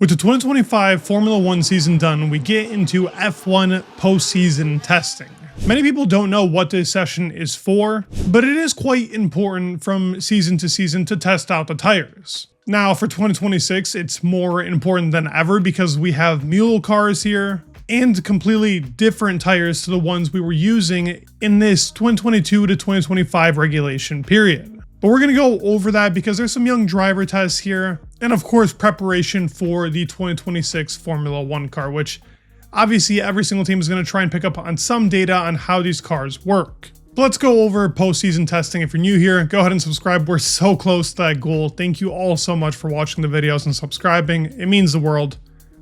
With the 2025 Formula One season done, we get into F1 postseason testing. Many people don't know what this session is for, but it is quite important from season to season to test out the tires. Now for 2026, it's more important than ever because we have mule cars here and completely different tires to the ones we were using in this 2022 to 2025 regulation period. But we're going to go over that because there's some young driver tests here, and of course preparation for the 2026 Formula One car, which obviously every single team is going to try and pick up on some data on how these cars work. But let's go over postseason testing. If you're new here, go ahead and subscribe. We're so close to that goal. Thank you all so much for watching the videos and subscribing. It means the world.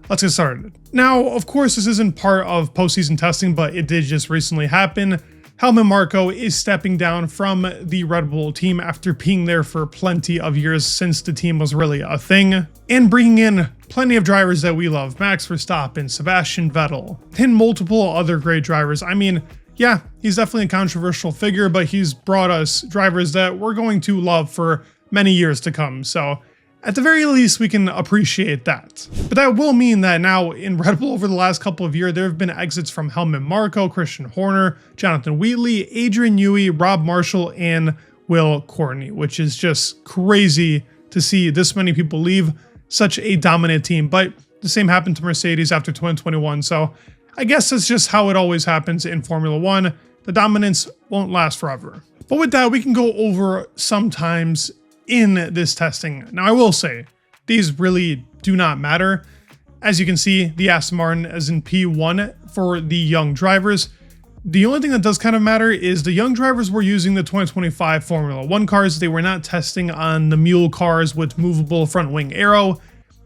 Let's get started. Now, of course, this isn't part of postseason testing, but it did just recently happen. Helmut Marko is stepping down from the Red Bull team after being there for plenty of years since the team was really a thing, and bringing in plenty of drivers that we love, Max Verstappen, Sebastian Vettel, and multiple other great drivers. I mean, yeah, he's definitely a controversial figure, but he's brought us drivers that we're going to love for many years to come, so at the very least, we can appreciate that. But that will mean that now in Red Bull over the last couple of years, there have been exits from Helmut Marko, Christian Horner, Jonathan Wheatley, Adrian Newey, Rob Marshall, and Will Courtney, which is just crazy to see this many people leave such a dominant team. But the same happened to Mercedes after 2021. So I guess that's just how it always happens in Formula One. The dominance won't last forever. But with that, we can go over sometimes in this testing. Now I will say, these really do not matter. As you can see, the Aston Martin is in P1 for the young drivers. The only thing that does kind of matter is the young drivers were using the 2025 Formula One cars. They were not testing on the mule cars with movable front wing aero.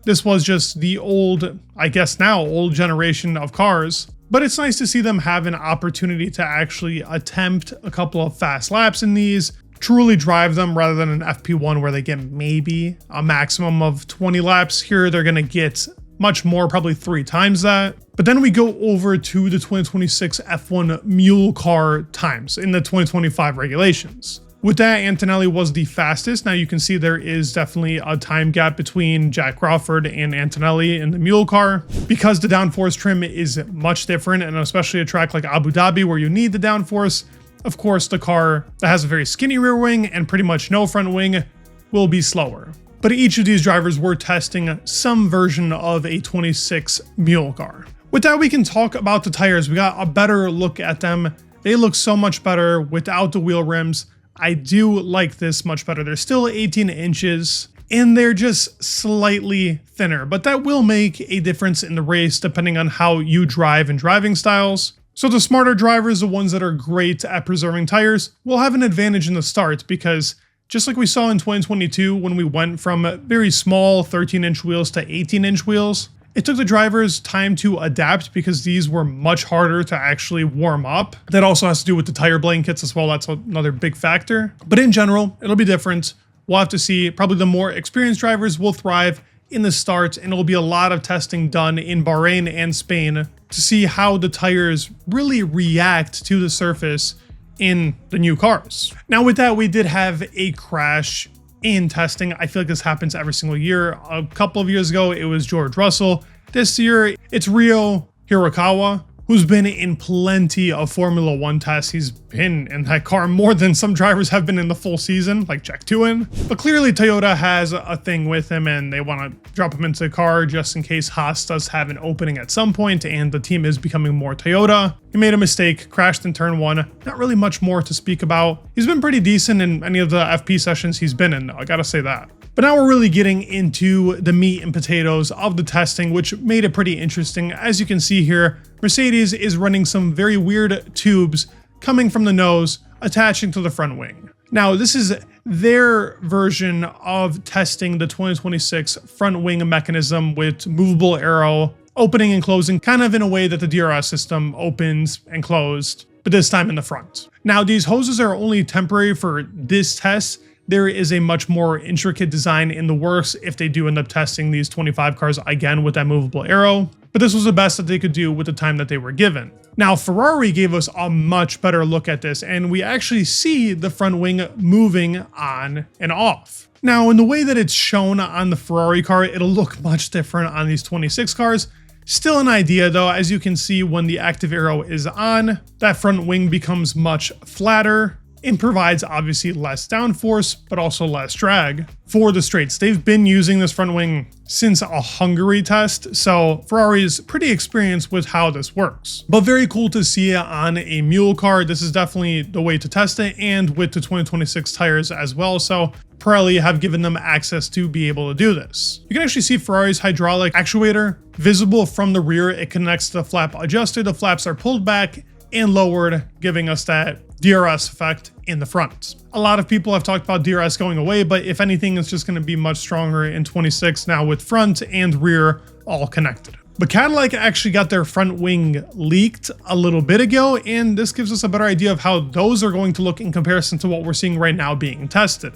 This was just the old, I guess now, old generation of cars. But it's nice to see them have an opportunity to actually attempt a couple of fast laps in these, truly drive them rather than an FP1 where they get maybe a maximum of 20 laps. Here they're going to get much more, probably 3 times that. But then we go over to the 2026 F1 mule car times in the 2025 regulations. With that, Antonelli was the fastest. Now you can see there is definitely a time gap between Jack Crawford and Antonelli in the mule car because the downforce trim is much different, and especially a track like Abu Dhabi where you need the downforce. Of course, the car that has a very skinny rear wing and pretty much no front wing will be slower. But each of these drivers were testing some version of a 26 mule car. With that, we can talk about the tires. We got a better look at them. They look so much better without the wheel rims. I do like this much better. They're still 18 inches and they're just slightly thinner, but that will make a difference in the race depending on how you drive and driving styles. So the smarter drivers, the ones that are great at preserving tires, will have an advantage in the start because just like we saw in 2022 when we went from very small 13-inch wheels to 18-inch wheels, it took the drivers time to adapt because these were much harder to actually warm up. That also has to do with the tire blankets as well. That's another big factor. But in general, it'll be different. We'll have to see. Probably the more experienced drivers will thrive in the start, and it'll be a lot of testing done in Bahrain and Spain to see how the tires really react to the surface in the new cars. Now with that, we did have a crash in testing. I feel like this happens every single year. A couple of years ago, it was George Russell. This year, it's Ryo Hirakawa, who's been in plenty of Formula One tests. He's been in that car more than some drivers have been in the full season, like Jack Tuin. But clearly Toyota has a thing with him and they want to drop him into the car just in case Haas does have an opening at some point and the team is becoming more Toyota. He made a mistake, crashed in turn 1. Not really much more to speak about. He's been pretty decent in any of the FP sessions he's been in, though, I gotta say that. But now we're really getting into the meat and potatoes of the testing, which made it pretty interesting. As you can see here, Mercedes is running some very weird tubes coming from the nose, attaching to the front wing. Now, this is their version of testing the 2026 front wing mechanism with movable aero, opening and closing kind of in a way that the DRS system opens and closed, but this time in the front. Now, these hoses are only temporary for this test. There is a much more intricate design in the works if they do end up testing these 25 cars again with that movable aero. but this was the best that they could do with the time that they were given. Now, Ferrari gave us a much better look at this, and we actually see the front wing moving on and off. Now, in the way that it's shown on the Ferrari car, it'll look much different on these 26 cars. Still an idea though, as you can see when the active aero is on, that front wing becomes much flatter and provides obviously less downforce, but also less drag for the straights. They've been using this front wing since a Hungary test, so Ferrari is pretty experienced with how this works. But very cool to see it on a mule car. This is definitely the way to test it, and with the 2026 tires as well, so Pirelli have given them access to be able to do this. You can actually see Ferrari's hydraulic actuator visible from the rear. It connects to the flap adjuster. The flaps are pulled back and lowered, giving us that DRS effect in the front. A lot of people have talked about DRS going away, but if anything, it's just going to be much stronger in 26 now with front and rear all connected. But Cadillac actually got their front wing leaked a little bit ago, and this gives us a better idea of how those are going to look in comparison to what we're seeing right now being tested.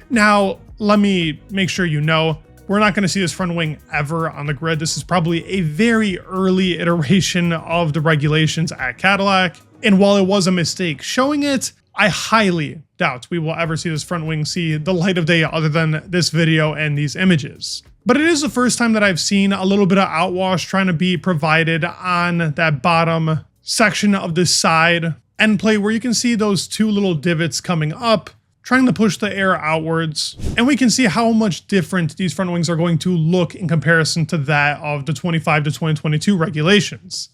Now, let me make sure you know, we're not going to see this front wing ever on the grid. This is probably a very early iteration of the regulations at Cadillac. And while it was a mistake showing it, I highly doubt we will ever see this front wing see the light of day other than this video and these images. But it is the first time that I've seen a little bit of outwash trying to be provided on that bottom section of the side end plate where you can see those two little divots coming up, trying to push the air outwards. And we can see how much different these front wings are going to look in comparison to that of the 25 to 2022 regulations.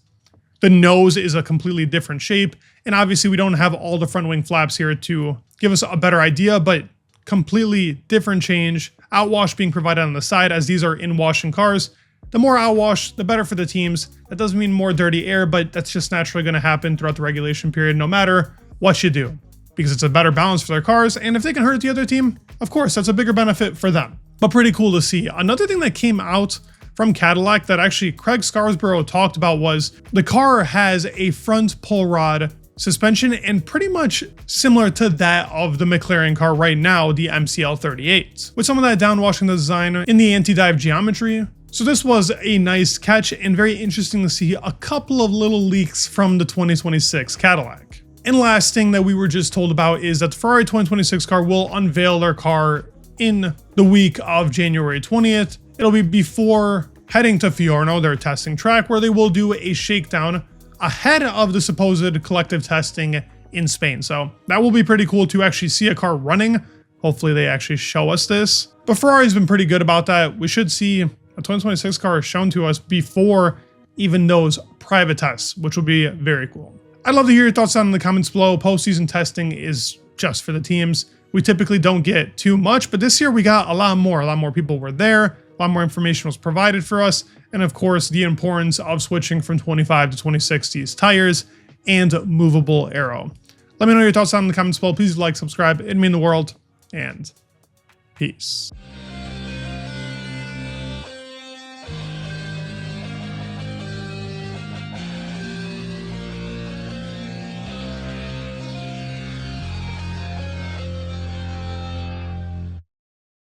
The nose is a completely different shape, and obviously we don't have all the front wing flaps here to give us a better idea, but completely different change. Outwash being provided on the side, as these are in-washing cars. The more outwash, the better for the teams. That doesn't mean more dirty air, but that's just naturally going to happen throughout the regulation period, no matter what you do, because it's a better balance for their cars, and if they can hurt the other team, of course, that's a bigger benefit for them. But pretty cool to see. Another thing that came out from Cadillac that actually Craig Scarsborough talked about was the car has a front pull rod suspension, and pretty much similar to that of the McLaren car right now, the MCL 38, with some of that downwashing design in the anti-dive geometry. So this was a nice catch and very interesting to see a couple of little leaks from the 2026 Cadillac. And last thing that we were just told about is that the Ferrari 2026 car will unveil their car in the week of January 20th. It'll be before heading to Fiorno, their testing track, where they will do a shakedown ahead of the supposed collective testing in Spain. So that will be pretty cool to actually see a car running. Hopefully they actually show us this. But Ferrari's been pretty good about that. We should see a 2026 car shown to us before even those private tests, which will be very cool. I'd love to hear your thoughts down in the comments below. Postseason testing is just for the teams. We typically don't get too much, but this year we got a lot more. A lot more people were there. A lot more information was provided for us. And of course, the importance of switching from 25 to 2060s tires and movable aero. Let me know your thoughts down in the comments below. Please like, subscribe. It'd mean the world. And peace.